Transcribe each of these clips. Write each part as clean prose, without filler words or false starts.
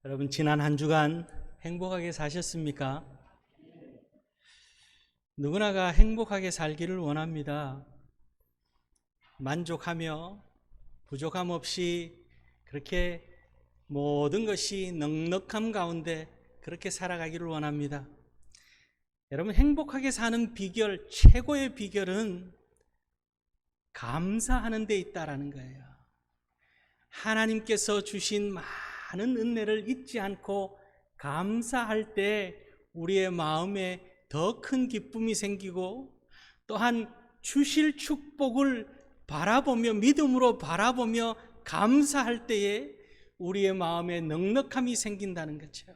여러분, 지난 한 주간 행복하게 사셨습니까? 누구나가 행복하게 살기를 원합니다. 만족하며 부족함 없이 그렇게 모든 것이 넉넉함 가운데 그렇게 살아가기를 원합니다. 여러분, 행복하게 사는 비결, 최고의 비결은 감사하는 데 있다라는 거예요. 하나님께서 주신 많은 은혜를 잊지 않고 감사할 때 우리의 마음에 더 큰 기쁨이 생기고, 또한 주실 축복을 바라보며 믿음으로 바라보며 감사할 때에 우리의 마음에 넉넉함이 생긴다는 거죠.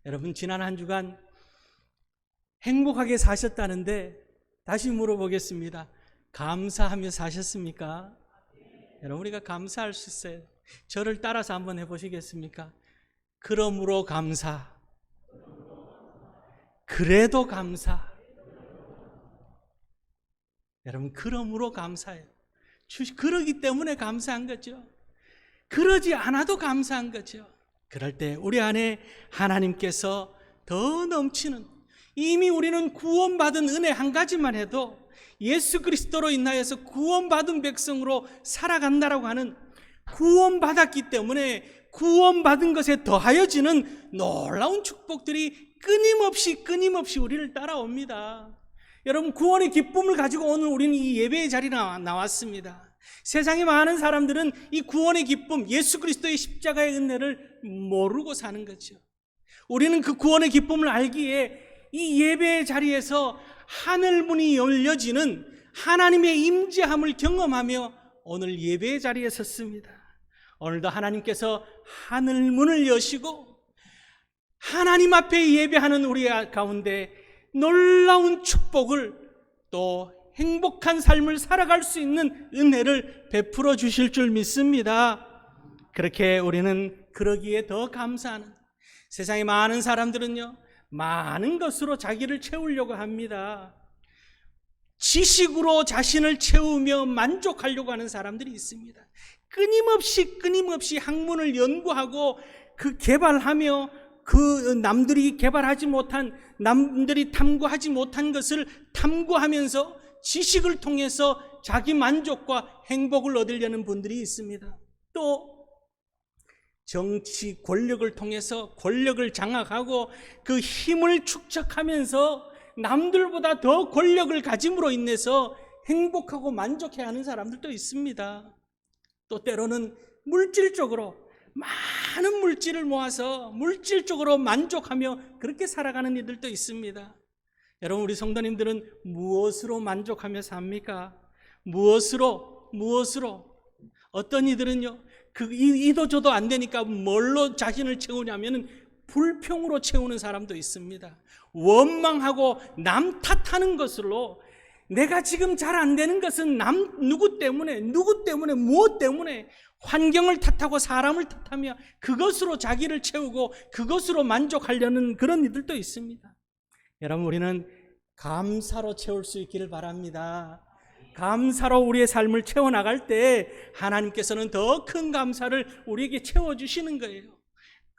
여러분, 지난 한 주간 행복하게 사셨다는데 다시 물어보겠습니다. 감사하며 사셨습니까? 여러분, 우리가 감사할 수 있어요. 저를 따라서 한번 해보시겠습니까? 그러므로 감사, 그래도 감사. 여러분, 그러므로 감사해요. 그러기 때문에 감사한 거죠. 그러지 않아도 감사한 거죠. 그럴 때 우리 안에 하나님께서 더 넘치는, 이미 우리는 구원받은 은혜 한 가지만 해도 예수 그리스도로 인하여서 구원받은 백성으로 살아간다라고 하는, 구원받았기 때문에 구원받은 것에 더하여지는 놀라운 축복들이 끊임없이 우리를 따라옵니다. 여러분, 구원의 기쁨을 가지고 오늘 우리는 이 예배의 자리에 나왔습니다. 세상의 많은 사람들은 이 구원의 기쁨, 예수 그리스도의 십자가의 은혜를 모르고 사는 거죠. 우리는 그 구원의 기쁨을 알기에 이 예배의 자리에서 하늘문이 열려지는 하나님의 임재함을 경험하며 오늘 예배의 자리에 섰습니다. 오늘도 하나님께서 하늘문을 여시고 하나님 앞에 예배하는 우리 가운데 놀라운 축복을, 또 행복한 삶을 살아갈 수 있는 은혜를 베풀어 주실 줄 믿습니다. 그렇게 우리는 그러기에 더 감사하는, 세상에 많은 사람들은요, 많은 것으로 자기를 채우려고 합니다. 지식으로 자신을 채우며 만족하려고 하는 사람들이 있습니다. 끊임없이 학문을 연구하고 그 개발하며 그 남들이 개발하지 못한, 남들이 탐구하지 못한 것을 탐구하면서 지식을 통해서 자기 만족과 행복을 얻으려는 분들이 있습니다. 또 정치 권력을 통해서 권력을 장악하고 그 힘을 축적하면서 남들보다 더 권력을 가짐으로 인해서 행복하고 만족해야 하는 사람들도 있습니다. 또 때로는 물질적으로 많은 물질을 모아서 물질적으로 만족하며 그렇게 살아가는 이들도 있습니다. 여러분, 우리 성도님들은 무엇으로 만족하며 삽니까? 무엇으로? 어떤 이들은요, 이도 저도 안 되니까 뭘로 자신을 채우냐면은 불평으로 채우는 사람도 있습니다. 원망하고 남 탓하는 것으로, 내가 지금 잘 안 되는 것은 누구 때문에, 무엇 때문에, 환경을 탓하고 사람을 탓하며 그것으로 자기를 채우고 그것으로 만족하려는 그런 이들도 있습니다. 여러분, 우리는 감사로 채울 수 있기를 바랍니다. 감사로 우리의 삶을 채워나갈 때 하나님께서는 더 큰 감사를 우리에게 채워주시는 거예요.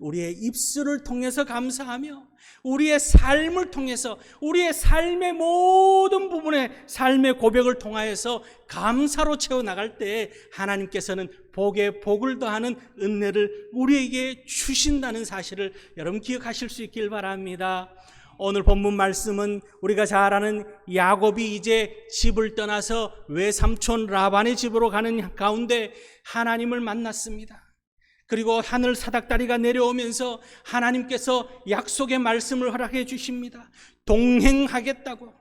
우리의 입술을 통해서 감사하며 우리의 삶을 통해서, 우리의 삶의 모든 부분에 삶의 고백을 통하여서 감사로 채워나갈 때 하나님께서는 복에 복을 더하는 은혜를 우리에게 주신다는 사실을 여러분 기억하실 수 있길 바랍니다. 오늘 본문 말씀은 우리가 잘 아는 야곱이 이제 집을 떠나서 외삼촌 라반의 집으로 가는 가운데 하나님을 만났습니다. 그리고 하늘 사닥다리가 내려오면서 하나님께서 약속의 말씀을 허락해 주십니다. 동행하겠다고,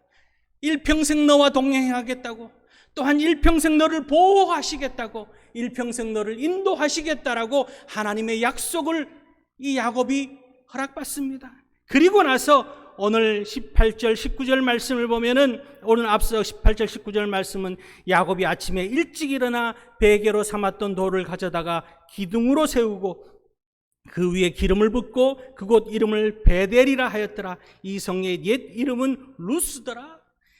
일평생 너와 동행하겠다고, 또한 일평생 너를 보호하시겠다고, 일평생 너를 인도하시겠다라고 하나님의 약속을 이 야곱이 허락받습니다. 그리고 나서 오늘 18절 19절 말씀을 보면은, 오늘 앞서 18절 19절 말씀은 야곱이 아침에 일찍 일어나 베개로 삼았던 돌을 가져다가 기둥으로 세우고 그 위에 기름을 붓고 그곳 이름을 베델이라 하였더라. 이 성의 옛 이름은 루스더라.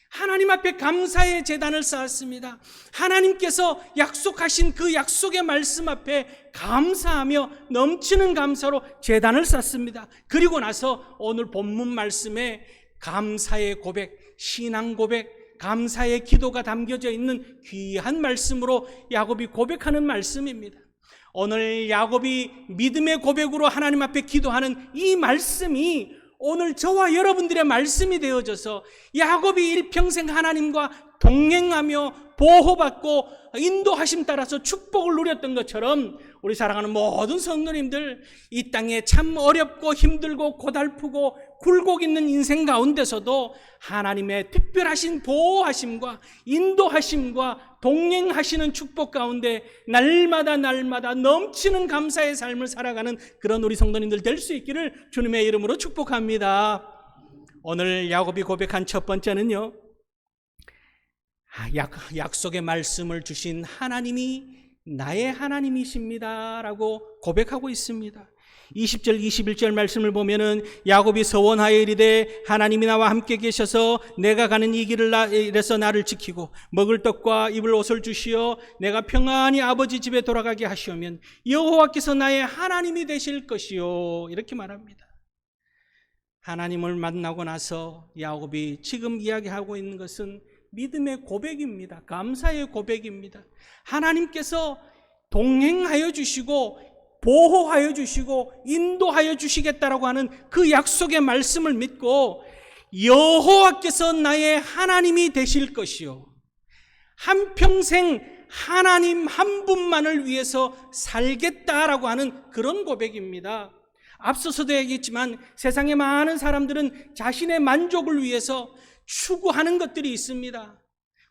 하나님 앞에 감사의 제단을 쌓았습니다. 하나님께서 약속하신 그 약속의 말씀 앞에 감사하며 넘치는 감사로 제단을 쌓습니다. 그리고 나서 오늘 본문 말씀에 감사의 고백, 신앙 고백, 감사의 기도가 담겨져 있는 귀한 말씀으로 야곱이 고백하는 말씀입니다. 오늘 야곱이 믿음의 고백으로 하나님 앞에 기도하는 이 말씀이 오늘 저와 여러분들의 말씀이 되어져서 야곱이 일평생 하나님과 동행하며 보호받고 인도하심 따라서 축복을 누렸던 것처럼 우리 사랑하는 모든 성도님들, 이 땅에 참 어렵고 힘들고 고달프고 굴곡 있는 인생 가운데서도 하나님의 특별하신 보호하심과 인도하심과 동행하시는 축복 가운데 날마다 넘치는 감사의 삶을 살아가는 그런 우리 성도님들 될 수 있기를 주님의 이름으로 축복합니다. 오늘 야곱이 고백한 첫 번째는요, 약속의 말씀을 주신 하나님이 나의 하나님이십니다 라고 고백하고 있습니다. 20절 21절 말씀을 보면은 야곱이 서원하여 이르되 하나님이 나와 함께 계셔서 내가 가는 이 길에서 나를 지키고 먹을 떡과 입을 옷을 주시어 내가 평안히 아버지 집에 돌아가게 하시오면 여호와께서 나의 하나님이 되실 것이요, 이렇게 말합니다. 하나님을 만나고 나서 야곱이 지금 이야기하고 있는 것은 믿음의 고백입니다. 감사의 고백입니다. 하나님께서 동행하여 주시고 보호하여 주시고 인도하여 주시겠다라고 하는 그 약속의 말씀을 믿고 여호와께서 나의 하나님이 되실 것이요, 한평생 하나님 한 분만을 위해서 살겠다라고 하는 그런 고백입니다. 앞서서도 얘기했지만 세상의 많은 사람들은 자신의 만족을 위해서 추구하는 것들이 있습니다.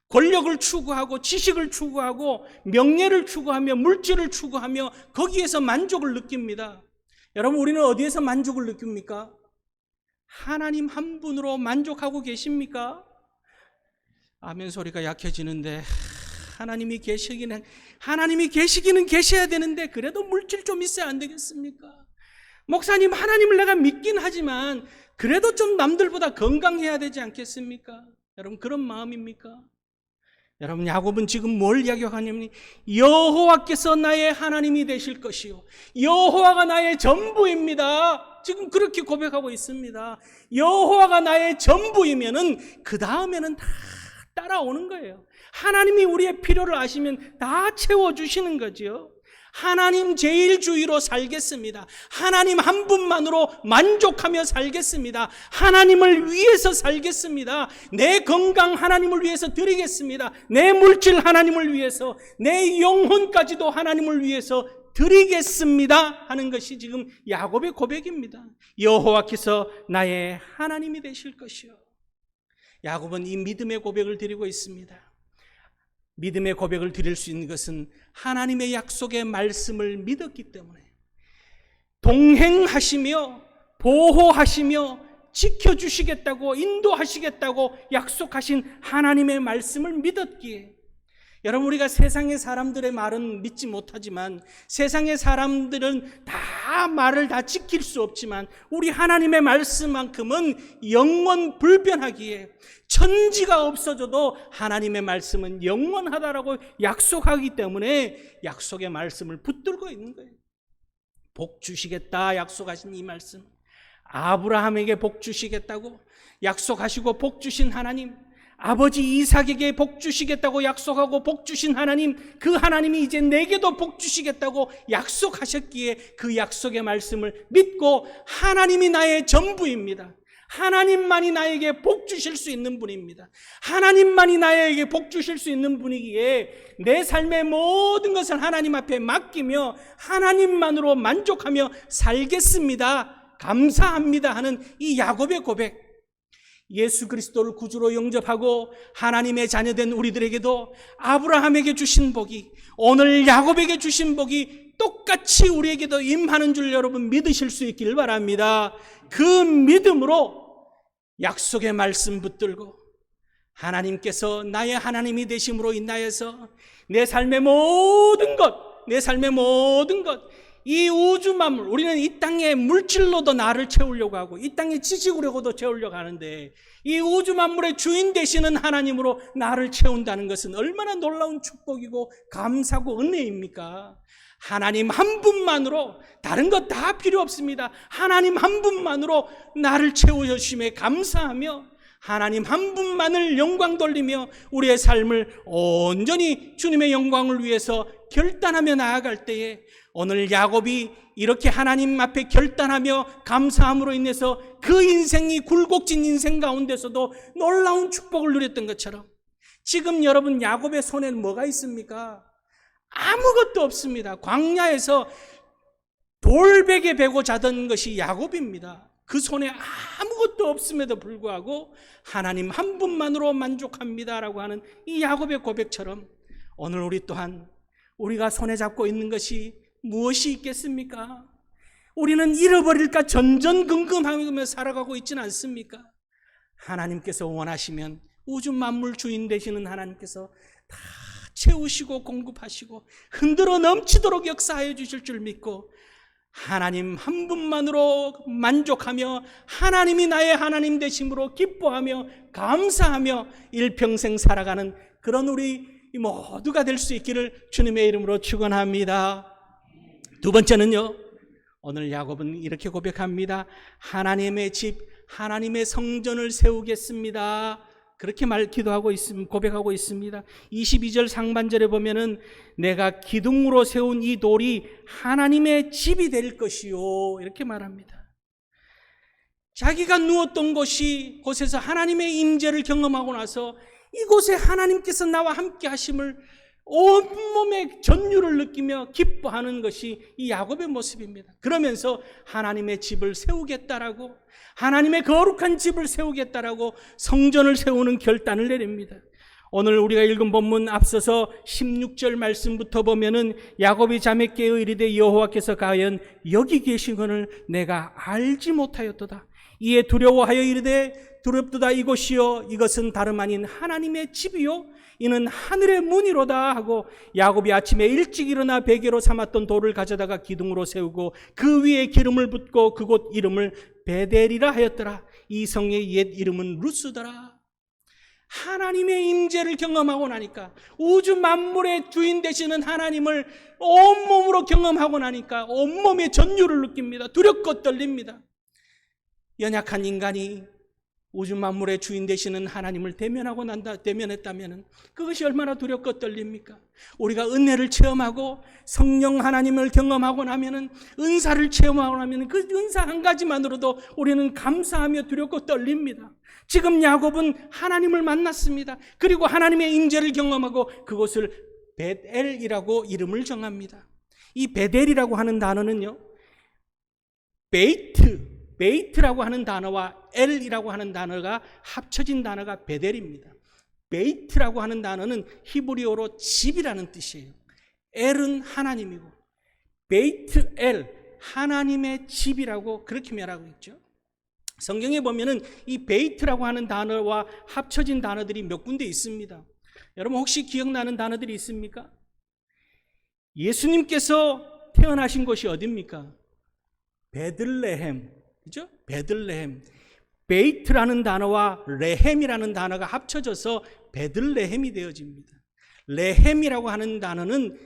권력을 추구하고 지식을 추구하고 명예를 추구하며 물질을 추구하며 거기에서 만족을 느낍니다. 여러분, 우리는 어디에서 만족을 느낍니까? 하나님 한 분으로 만족하고 계십니까? 아멘 소리가 약해지는데 하나님이 계시기는 계셔야 되는데 그래도 물질 좀 있어야 안 되겠습니까? 목사님, 하나님을 내가 믿긴 하지만 그래도 좀 남들보다 건강해야 되지 않겠습니까? 여러분, 그런 마음입니까? 여러분, 야곱은 지금 뭘 이야기하냐면 여호와께서 나의 하나님이 되실 것이요, 여호와가 나의 전부입니다. 지금 그렇게 고백하고 있습니다. 여호와가 나의 전부이면은 그 다음에는 다 따라오는 거예요. 하나님이 우리의 필요를 아시면 다 채워주시는 거죠. 하나님 제일주의로 살겠습니다. 하나님 한 분만으로 만족하며 살겠습니다. 하나님을 위해서 살겠습니다. 내 건강 하나님을 위해서 드리겠습니다. 내 물질 하나님을 위해서, 내 영혼까지도 하나님을 위해서 드리겠습니다 하는 것이 지금 야곱의 고백입니다. 여호와께서 나의 하나님이 되실 것이요. 야곱은 이 믿음의 고백을 드리고 있습니다. 믿음의 고백을 드릴 수 있는 것은 하나님의 약속의 말씀을 믿었기 때문에, 동행하시며 보호하시며 지켜주시겠다고 인도하시겠다고 약속하신 하나님의 말씀을 믿었기에, 여러분, 우리가 세상의 사람들의 말은 믿지 못하지만, 세상의 사람들은 다 말을 다 지킬 수 없지만 우리 하나님의 말씀만큼은 영원 불변하기에, 천지가 없어져도 하나님의 말씀은 영원하다라고 약속하기 때문에 약속의 말씀을 붙들고 있는 거예요. 복 주시겠다 약속하신 이 말씀, 아브라함에게 복 주시겠다고 약속하시고 복 주신 하나님, 아버지 이삭에게 복 주시겠다고 약속하고 복 주신 하나님, 그 하나님이 이제 내게도 복 주시겠다고 약속하셨기에 그 약속의 말씀을 믿고, 하나님이 나의 전부입니다. 하나님만이 나에게 복 주실 수 있는 분입니다. 하나님만이 나에게 복 주실 수 있는 분이기에 내 삶의 모든 것을 하나님 앞에 맡기며 하나님만으로 만족하며 살겠습니다, 감사합니다 하는 이 야곱의 고백, 예수 그리스도를 구주로 영접하고 하나님의 자녀된 우리들에게도 아브라함에게 주신 복이, 오늘 야곱에게 주신 복이 똑같이 우리에게도 임하는 줄 여러분 믿으실 수 있기를 바랍니다. 그 믿음으로 약속의 말씀 붙들고 하나님께서 나의 하나님이 되심으로 인하여서 내 삶의 모든 것 이 우주 만물, 우리는 이 땅의 물질로도 나를 채우려고 하고 이 땅의 지식으로도 채우려고 하는데 이 우주 만물의 주인 되시는 하나님으로 나를 채운다는 것은 얼마나 놀라운 축복이고 감사고 은혜입니까? 하나님 한 분만으로, 다른 것 다 필요 없습니다. 하나님 한 분만으로 나를 채워주심에 감사하며 하나님 한 분만을 영광 돌리며 우리의 삶을 온전히 주님의 영광을 위해서 결단하며 나아갈 때에 오늘 야곱이 이렇게 하나님 앞에 결단하며 감사함으로 인해서 그 인생이 굴곡진 인생 가운데서도 놀라운 축복을 누렸던 것처럼 지금 여러분 야곱의 손에는 뭐가 있습니까? 아무것도 없습니다. 광야에서 돌베개 베고 자던 것이 야곱입니다. 그 손에 아무것도 없음에도 불구하고 하나님 한 분만으로 만족합니다라고 하는 이 야곱의 고백처럼 오늘 우리 또한 우리가 손에 잡고 있는 것이 무엇이 있겠습니까? 우리는 잃어버릴까 전전긍긍하며 살아가고 있지는 않습니까? 하나님께서 원하시면 우주 만물 주인 되시는 하나님께서 다 채우시고 공급하시고 흔들어 넘치도록 역사하여 주실 줄 믿고 하나님 한 분만으로 만족하며 하나님이 나의 하나님 되심으로 기뻐하며 감사하며 일평생 살아가는 그런 우리 모두가 될 수 있기를 주님의 이름으로 축원합니다. 두 번째는요, 오늘 야곱은 이렇게 고백합니다. 하나님의 집, 하나님의 성전을 세우겠습니다. 그렇게 기도하고 있습니다. 고백하고 있습니다. 22절 상반절에 보면은 내가 기둥으로 세운 이 돌이 하나님의 집이 될 것이요, 이렇게 말합니다. 자기가 누웠던 곳에서 하나님의 임재를 경험하고 나서 이곳에 하나님께서 나와 함께 하심을 온몸의 전율을 느끼며 기뻐하는 것이 이 야곱의 모습입니다. 그러면서 하나님의 집을 세우겠다라고, 하나님의 거룩한 집을 세우겠다라고 성전을 세우는 결단을 내립니다. 오늘 우리가 읽은 본문 앞서서 16절 말씀부터 보면은 야곱이 자매 깨어 이르되 여호와께서 과연 여기 계시거늘 내가 알지 못하였도다. 이에 두려워하여 이르되 두렵도다. 이곳이요 이것은 다름 아닌 하나님의 집이요 이는 하늘의 문이로다 하고 야곱이 아침에 일찍 일어나 베개로 삼았던 돌을 가져다가 기둥으로 세우고 그 위에 기름을 붓고 그곳 이름을 베델이라 하였더라. 이 성의 옛 이름은 루스더라. 하나님의 임재를 경험하고 나니까, 우주 만물의 주인 되시는 하나님을 온몸으로 경험하고 나니까 온몸의 전율을 느낍니다. 두렵고 떨립니다. 연약한 인간이 우주 만물의 주인 되시는 하나님을 대면했다면 그것이 얼마나 두렵고 떨립니까? 우리가 은혜를 체험하고 성령 하나님을 경험하고 나면은, 은사를 체험하고 나면은 그 은사 한 가지만으로도 우리는 감사하며 두렵고 떨립니다. 지금 야곱은 하나님을 만났습니다. 그리고 하나님의 임재를 경험하고 그곳을 베델이라고 이름을 정합니다. 이 베델이라고 하는 단어는요, 베이트라고 하는 단어와 엘이라고 하는 단어가 합쳐진 단어가 베델입니다. 베이트라고 하는 단어는 히브리어로 집이라는 뜻이에요. 엘은 하나님이고 베이트 엘, 하나님의 집이라고 그렇게 말하고 있죠. 성경에 보면은 이 베이트라고 하는 단어와 합쳐진 단어들이 몇 군데 있습니다. 여러분 혹시 기억나는 단어들이 있습니까? 예수님께서 태어나신 곳이 어디입니까? 베들레헴. 그죠? 베들레헴. 베이트라는 단어와 레헴이라는 단어가 합쳐져서 베들레헴이 되어집니다. 레헴이라고 하는 단어는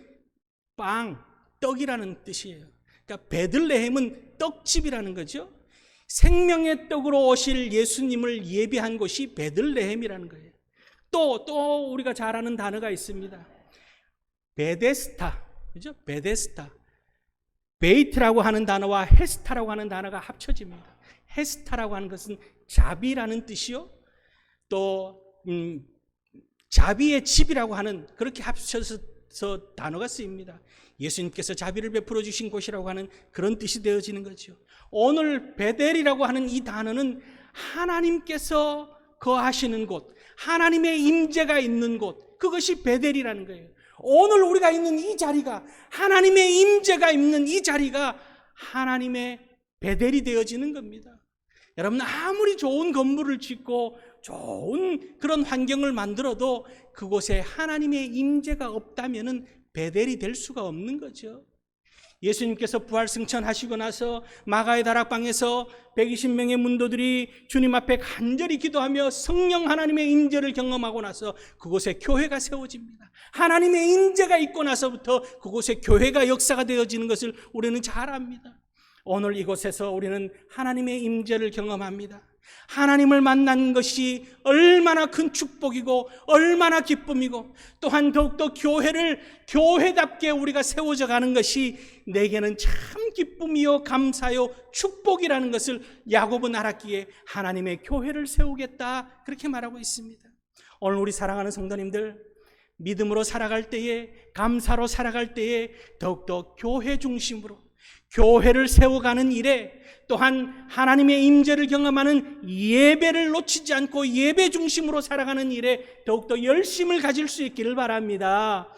빵, 떡이라는 뜻이에요. 그러니까 베들레헴은 떡집이라는 거죠. 생명의 떡으로 오실 예수님을 예비한 곳이 베들레헴이라는 거예요. 또 우리가 잘 아는 단어가 있습니다. 베데스다. 그죠? 베데스다. 베이트라고 하는 단어와 헤스타라고 하는 단어가 합쳐집니다. 헤스타라고 하는 것은 자비라는 뜻이요, 또 자비의 집이라고 하는, 그렇게 합쳐서 단어가 쓰입니다. 예수님께서 자비를 베풀어 주신 곳이라고 하는 그런 뜻이 되어지는 거죠. 오늘 베델이라고 하는 이 단어는 하나님께서 거하시는 곳, 하나님의 임재가 있는 곳, 그것이 베델이라는 거예요. 오늘 우리가 있는 이 자리가, 하나님의 임재가 있는 이 자리가 하나님의 베델이 되어지는 겁니다. 여러분 아무리 좋은 건물을 짓고 좋은 그런 환경을 만들어도 그곳에 하나님의 임재가 없다면은 베델이 될 수가 없는 거죠. 예수님께서 부활 승천하시고 나서 마가의 다락방에서 120명의 문도들이 주님 앞에 간절히 기도하며 성령 하나님의 임재를 경험하고 나서 그곳에 교회가 세워집니다. 하나님의 임재가 있고 나서부터 그곳에 교회가 역사가 되어지는 것을 우리는 잘 압니다. 오늘 이곳에서 우리는 하나님의 임재를 경험합니다. 하나님을 만난 것이 얼마나 큰 축복이고 얼마나 기쁨이고, 또한 더욱더 교회를 교회답게 우리가 세워져 가는 것이 내게는 참 기쁨이요 감사요 축복이라는 것을 야곱은 알았기에 하나님의 교회를 세우겠다, 그렇게 말하고 있습니다. 오늘 우리 사랑하는 성도님들, 믿음으로 살아갈 때에, 감사로 살아갈 때에 더욱더 교회 중심으로 교회를 세워가는 일에, 또한 하나님의 임재를 경험하는 예배를 놓치지 않고 예배 중심으로 살아가는 일에 더욱더 열심을 가질 수 있기를 바랍니다.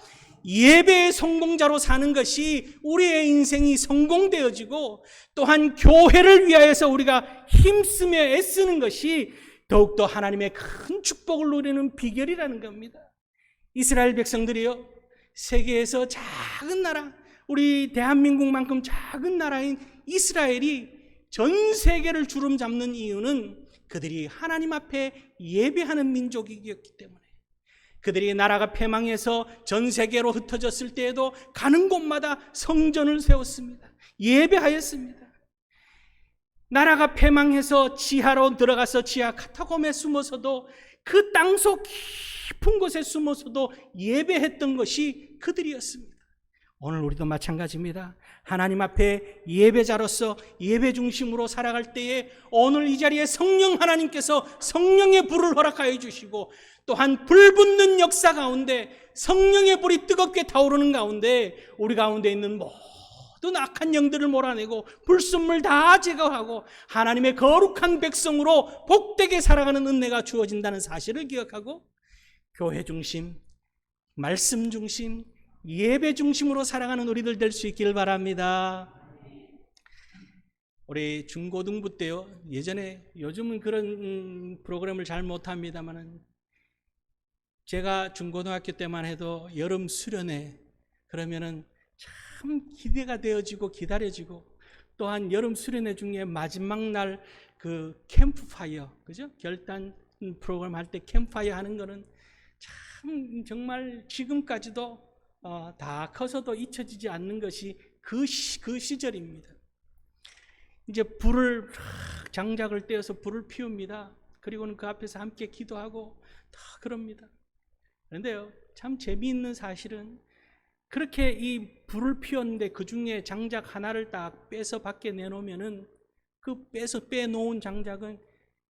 예배의 성공자로 사는 것이 우리의 인생이 성공되어지고, 또한 교회를 위하여서 우리가 힘쓰며 애쓰는 것이 더욱더 하나님의 큰 축복을 누리는 비결이라는 겁니다. 이스라엘 백성들이요, 세계에서 작은 나라, 우리 대한민국만큼 작은 나라인 이스라엘이 전 세계를 주름 잡는 이유는 그들이 하나님 앞에 예배하는 민족이었기 때문에, 그들이 나라가 패망해서 전 세계로 흩어졌을 때에도 가는 곳마다 성전을 세웠습니다. 예배하였습니다. 나라가 패망해서 지하로 들어가서 지하 카타콤에 숨어서도, 그 땅속 깊은 곳에 숨어서도 예배했던 것이 그들이었습니다. 오늘 우리도 마찬가지입니다. 하나님 앞에 예배자로서 예배 중심으로 살아갈 때에 오늘 이 자리에 성령 하나님께서 성령의 불을 허락하여 주시고, 또한 불 붙는 역사 가운데 성령의 불이 뜨겁게 타오르는 가운데 우리 가운데 있는 모든 악한 영들을 몰아내고 불순물 다 제거하고 하나님의 거룩한 백성으로 복되게 살아가는 은혜가 주어진다는 사실을 기억하고, 교회 중심, 말씀 중심, 예배 중심으로 살아가는 우리들 될 수 있기를 바랍니다. 우리 중고등부 때요, 예전에, 요즘은 그런 프로그램을 잘 못합니다만, 제가 중고등학교 때만 해도 여름 수련회 그러면은 참 기대가 되어지고 기다려지고, 또한 여름 수련회 중에 마지막 날 그 캠프파이어, 그죠? 결단 프로그램 할 때 캠프파이어 하는 거는 참 정말 지금까지도 다 커서도 잊혀지지 않는 것이 그 시절입니다. 이제 불을, 장작을 떼어서 불을 피웁니다. 그리고는 그 앞에서 함께 기도하고 다 그럽니다. 그런데요, 참 재미있는 사실은 그렇게 이 불을 피웠는데 그 중에 장작 하나를 딱 빼서 밖에 내놓으면은 그 빼놓은 장작은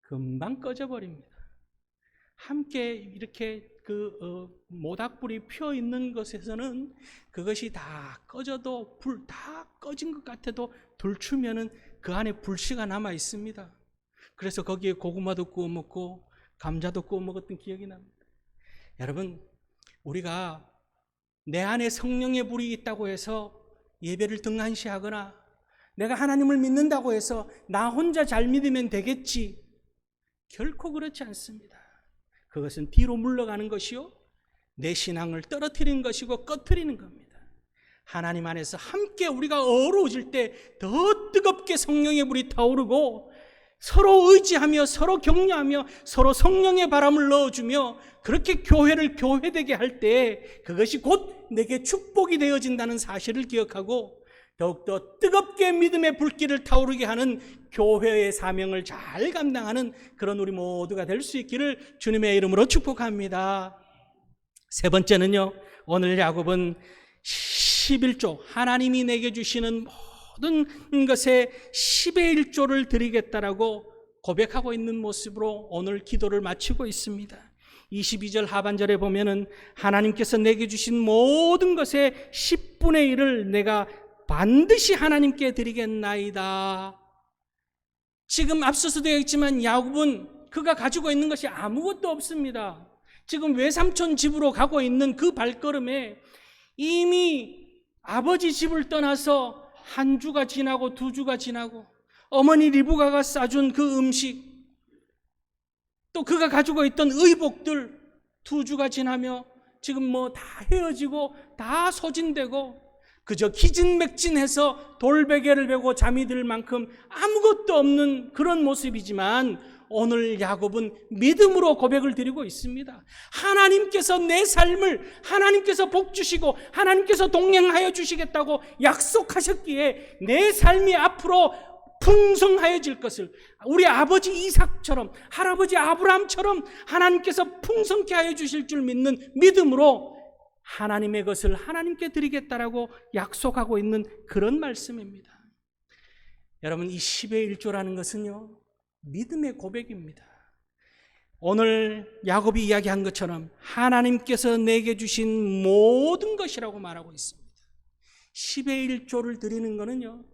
금방 꺼져버립니다. 함께 이렇게 모닥불이 피어 있는 것에서는 그것이 다 꺼져도, 불 다 꺼진 것 같아도 돌추면은 그 안에 불씨가 남아 있습니다. 그래서 거기에 고구마도 구워 먹고 감자도 구워 먹었던 기억이 납니다. 여러분, 우리가 내 안에 성령의 불이 있다고 해서 예배를 등한시하거나, 내가 하나님을 믿는다고 해서 나 혼자 잘 믿으면 되겠지, 결코 그렇지 않습니다. 그것은 뒤로 물러가는 것이요, 내 신앙을 떨어뜨리는 것이고 꺼트리는 겁니다. 하나님 안에서 함께 우리가 어우러질 때 더 뜨겁게 성령의 불이 타오르고, 서로 의지하며 서로 격려하며 서로 성령의 바람을 넣어주며 그렇게 교회를 교회되게 할 때 그것이 곧 내게 축복이 되어진다는 사실을 기억하고, 더욱더 뜨겁게 믿음의 불길을 타오르게 하는 교회의 사명을 잘 감당하는 그런 우리 모두가 될 수 있기를 주님의 이름으로 축복합니다. 세 번째는요, 오늘 야곱은 11조, 하나님이 내게 주시는 모든 것에 10의 1조를 드리겠다라고 고백하고 있는 모습으로 오늘 기도를 마치고 있습니다. 22절 하반절에 보면은 하나님께서 내게 주신 모든 것의 10분의 1을 내가 반드시 하나님께 드리겠나이다. 지금 앞서서 되어 있지만 야곱은 그가 가지고 있는 것이 아무것도 없습니다. 지금 외삼촌 집으로 가고 있는 그 발걸음에 이미 아버지 집을 떠나서 한 주가 지나고 두 주가 지나고, 어머니 리브가가 싸준 그 음식, 또 그가 가지고 있던 의복들, 두 주가 지나며 지금 다 헤어지고 다 소진되고 그저 기진맥진해서 돌베개를 베고 잠이 들 만큼 아무것도 없는 그런 모습이지만 오늘 야곱은 믿음으로 고백을 드리고 있습니다. 하나님께서 내 삶을 하나님께서 복 주시고 하나님께서 동행하여 주시겠다고 약속하셨기에 내 삶이 앞으로 풍성하여질 것을, 우리 아버지 이삭처럼 할아버지 아브라함처럼 하나님께서 풍성케 하여 주실 줄 믿는 믿음으로 하나님의 것을 하나님께 드리겠다라고 약속하고 있는 그런 말씀입니다. 여러분, 이 10의 1조라는 것은요, 믿음의 고백입니다. 오늘 야곱이 이야기한 것처럼 하나님께서 내게 주신 모든 것이라고 말하고 있습니다. 10의 1조를 드리는 것은요,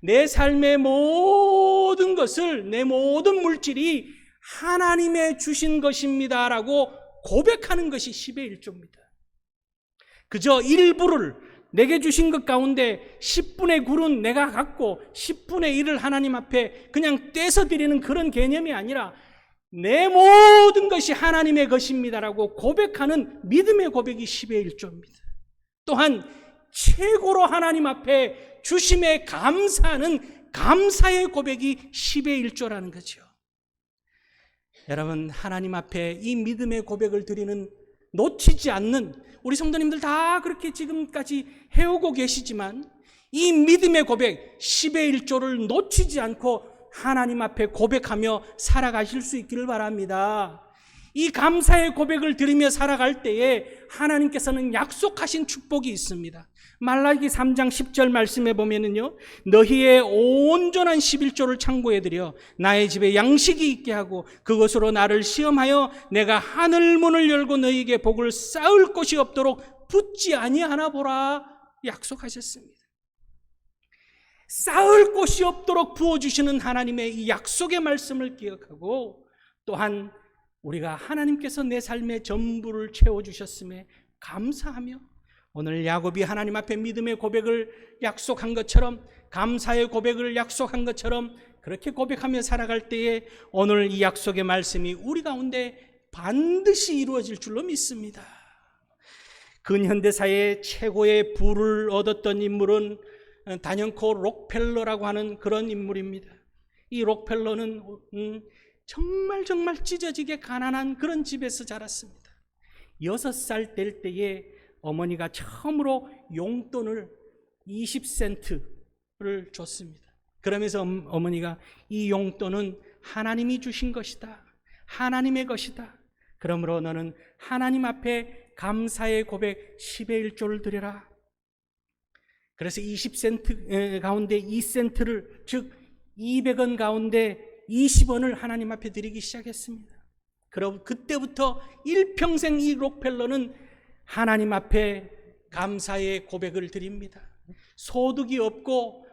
내 삶의 모든 것을, 내 모든 물질이 하나님의 주신 것입니다라고 고백하는 것이 10의 1조입니다. 그저 일부를, 내게 주신 것 가운데 10분의 9는 내가 갖고 10분의 1을 하나님 앞에 그냥 떼서 드리는 그런 개념이 아니라 내 모든 것이 하나님의 것입니다라고 고백하는 믿음의 고백이 10의 1조입니다. 또한 최고로 하나님 앞에 주심에 감사하는 감사의 고백이 10의 1조라는 거죠. 여러분, 하나님 앞에 이 믿음의 고백을 드리는, 놓치지 않는, 우리 성도님들 다 그렇게 지금까지 해오고 계시지만 이 믿음의 고백 10의 1조를 놓치지 않고 하나님 앞에 고백하며 살아가실 수 있기를 바랍니다. 이 감사의 고백을 드리며 살아갈 때에 하나님께서는 약속하신 축복이 있습니다. 말라기 3장 10절 말씀에 보면은요, 너희의 온전한 11조를 창고해드려 나의 집에 양식이 있게 하고 그것으로 나를 시험하여 내가 하늘 문을 열고 너희에게 복을 쌓을 곳이 없도록 붙지 아니하나 보라 약속하셨습니다. 쌓을 곳이 없도록 부어주시는 하나님의 이 약속의 말씀을 기억하고, 또한 우리가 하나님께서 내 삶의 전부를 채워주셨음에 감사하며, 오늘 야곱이 하나님 앞에 믿음의 고백을 약속한 것처럼, 감사의 고백을 약속한 것처럼 그렇게 고백하며 살아갈 때에 오늘 이 약속의 말씀이 우리 가운데 반드시 이루어질 줄로 믿습니다. 근현대사의 최고의 부를 얻었던 인물은 단연코 록펠러라고 하는 그런 인물입니다. 이 록펠러는 정말 찢어지게 가난한 그런 집에서 자랐습니다. 6살 될 때에 어머니가 처음으로 용돈을 20센트를 줬습니다. 그러면서 어머니가 이 용돈은 하나님이 주신 것이다, 하나님의 것이다, 그러므로 너는 하나님 앞에 감사의 고백 10의 1조를 드려라. 그래서 20센트 가운데 2센트를, 즉 200원 가운데 20원을 하나님 앞에 드리기 시작했습니다. 그럼 그때부터 일평생 이 록펠러는 하나님 앞에 감사의 고백을 드립니다. 소득이 없고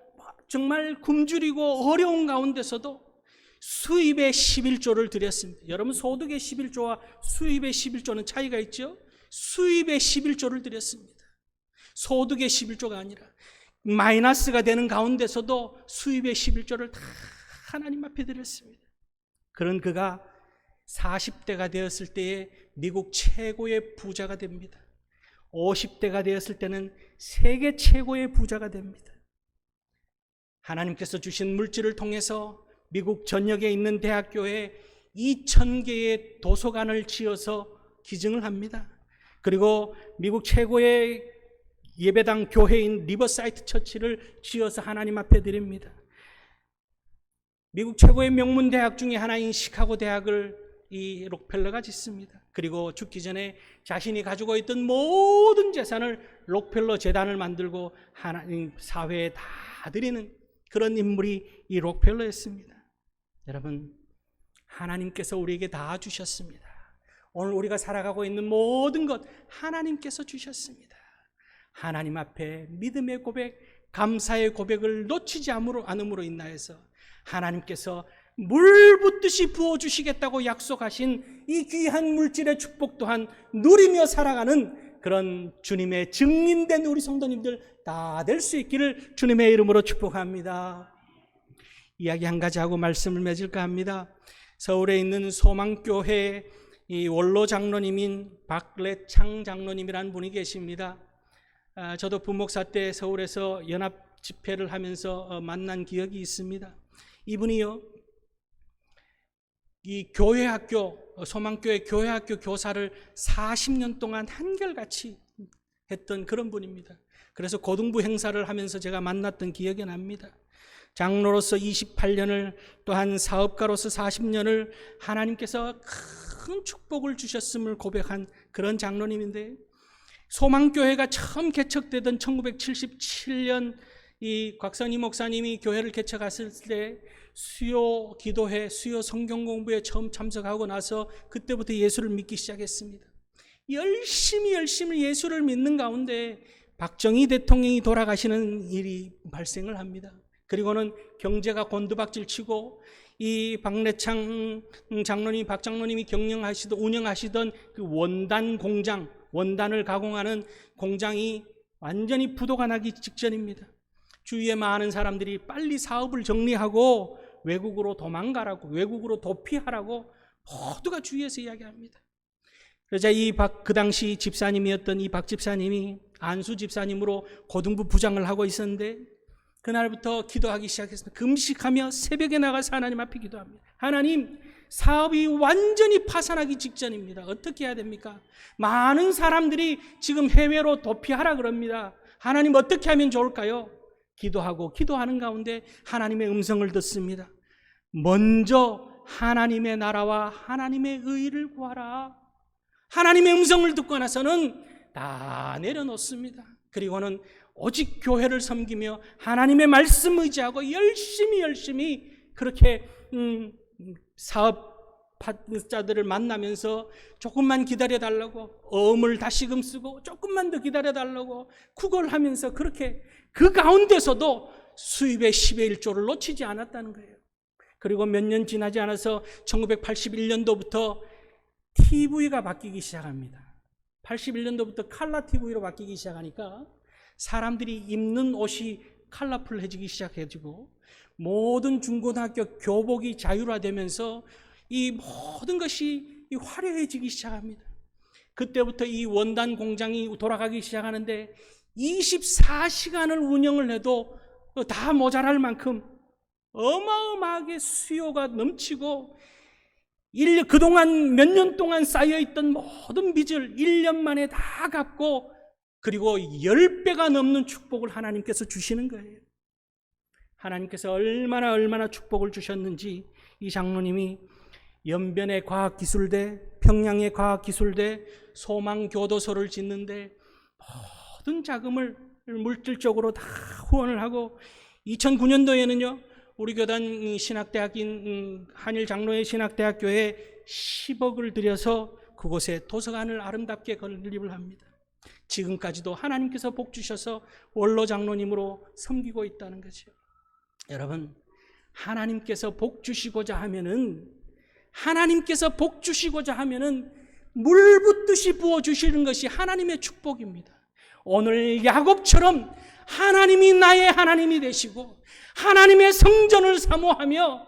정말 굶주리고 어려운 가운데서도 수입의 11조를 드렸습니다. 여러분, 소득의 11조와 수입의 11조는 차이가 있죠? 수입의 11조를 드렸습니다. 소득의 11조가 아니라 마이너스가 되는 가운데서도 수입의 11조를 다 하나님 앞에 드렸습니다. 그런 그가 40대가 되었을 때에 미국 최고의 부자가 됩니다. 50대가 되었을 때는 세계 최고의 부자가 됩니다. 하나님께서 주신 물질을 통해서 미국 전역에 있는 대학교에 2,000개의 도서관을 지어서 기증을 합니다. 그리고 미국 최고의 예배당 교회인 리버사이트 처치를 지어서 하나님 앞에 드립니다. 미국 최고의 명문 대학 중에 하나인 시카고 대학을 이 록펠러가 짓습니다. 그리고 죽기 전에 자신이 가지고 있던 모든 재산을 록펠러 재단을 만들고 하나님 사회에 다 드리는 그런 인물이 이 록펠러였습니다. 여러분, 하나님께서 우리에게 다 주셨습니다. 오늘 우리가 살아가고 있는 모든 것 하나님께서 주셨습니다. 하나님 앞에 믿음의 고백, 감사의 고백을 놓치지 않음으로 인하여서 하나님께서 물 붓듯이 부어주시겠다고 약속하신 이 귀한 물질의 축복 또한 누리며 살아가는 그런 주님의 증인된 우리 성도님들 다 될 수 있기를 주님의 이름으로 축복합니다. 이야기 한 가지 하고 말씀을 맺을까 합니다. 서울에 있는 소망교회 이 원로 장로님인 박래창 장로님이라는 분이 계십니다. 저도 부목사 때 서울에서 연합 집회를 하면서 만난 기억이 있습니다. 이분이요, 이 교회학교, 소망교회 교회학교 교사를 40년 동안 한결같이 했던 그런 분입니다. 그래서 고등부 행사를 하면서 제가 만났던 기억이 납니다. 장로로서 28년을, 또한 사업가로서 40년을 하나님께서 큰 축복을 주셨음을 고백한 그런 장로님인데, 소망교회가 처음 개척되던 1977년 이 곽선희 목사님이 교회를 개척했을 때 수요 기도회, 수요 성경 공부에 처음 참석하고 나서 그때부터 예수를 믿기 시작했습니다. 열심히 예수를 믿는 가운데 박정희 대통령이 돌아가시는 일이 발생을 합니다. 그리고는 경제가 곤두박질 치고 이 박래창 장로님, 박 장로님이 운영하시던 그 원단 공장, 원단을 가공하는 공장이 완전히 부도가 나기 직전입니다. 주위에 많은 사람들이 빨리 사업을 정리하고 외국으로 도망가라고, 외국으로 도피하라고 모두가 주위에서 이야기합니다. 그러자 그 당시 집사님이었던 이 박 집사님이 안수 집사님으로 고등부 부장을 하고 있었는데, 그날부터 기도하기 시작했습니다. 금식하며 새벽에 나가서 하나님 앞에 기도합니다. 하나님, 사업이 완전히 파산하기 직전입니다. 어떻게 해야 됩니까? 많은 사람들이 지금 해외로 도피하라 그럽니다. 하나님, 어떻게 하면 좋을까요? 기도하는 가운데 하나님의 음성을 듣습니다. 먼저 하나님의 나라와 하나님의 의를 구하라. 하나님의 음성을 듣고 나서는 다 내려놓습니다. 그리고는 오직 교회를 섬기며 하나님의 말씀 의지하고 열심히 그렇게 사업자들을 만나면서 조금만 기다려달라고, 어음을 다시금 쓰고 조금만 더 기다려달라고 구걸하면서, 그렇게 그 가운데서도 수입의 10의 1조를 놓치지 않았다는 거예요. 그리고 몇 년 지나지 않아서 1981년도부터 TV가 바뀌기 시작합니다. 81년도부터 칼라 TV로 바뀌기 시작하니까 사람들이 입는 옷이 컬러풀해지기 시작해지고, 모든 중고등학교 교복이 자율화되면서 이 모든 것이 화려해지기 시작합니다. 그때부터 이 원단 공장이 돌아가기 시작하는데 24시간을 운영을 해도 다 모자랄 만큼 어마어마하게 수요가 넘치고, 그동안 몇 년 동안 쌓여있던 모든 빚을 1년 만에 다 갚고, 그리고 10배가 넘는 축복을 하나님께서 주시는 거예요. 하나님께서 얼마나 축복을 주셨는지 이 장로님이 연변의 과학기술대, 평양의 과학기술대, 소망교도소를 짓는데 모든 자금을 물질적으로 다 후원을 하고, 2009년도에는요 우리 교단 신학대학인 한일장로회 신학대학교에 10억을 들여서 그곳에 도서관을 아름답게 건립을 합니다. 지금까지도 하나님께서 복 주셔서 원로 장로님으로 섬기고 있다는 거죠. 여러분, 하나님께서 복 주시고자 하면은 물 붓듯이 부어 주시는 것이 하나님의 축복입니다. 오늘 야곱처럼 하나님이 나의 하나님이 되시고 하나님의 성전을 사모하며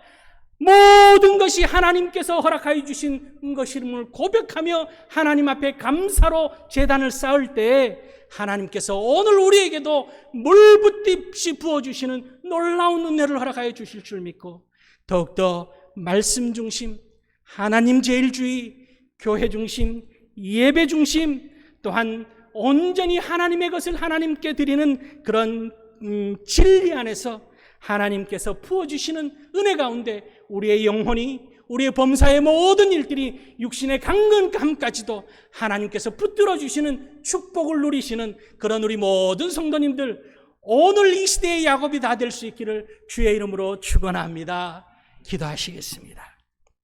모든 것이 하나님께서 허락하여 주신 것임을 고백하며 하나님 앞에 감사로 제단을 쌓을 때, 하나님께서 오늘 우리에게도 물붓듯이 부어주시는 놀라운 은혜를 허락하여 주실 줄 믿고, 더욱더 말씀 중심, 하나님 제일주의, 교회 중심, 예배 중심, 또한 온전히 하나님의 것을 하나님께 드리는 그런 진리 안에서 하나님께서 부어주시는 은혜 가운데 우리의 영혼이, 우리의 범사의 모든 일들이, 육신의 강건함까지도 하나님께서 붙들어 주시는 축복을 누리시는 그런 우리 모든 성도님들, 오늘 이 시대의 야곱이 다 될 수 있기를 주의 이름으로 축원합니다. 기도하시겠습니다.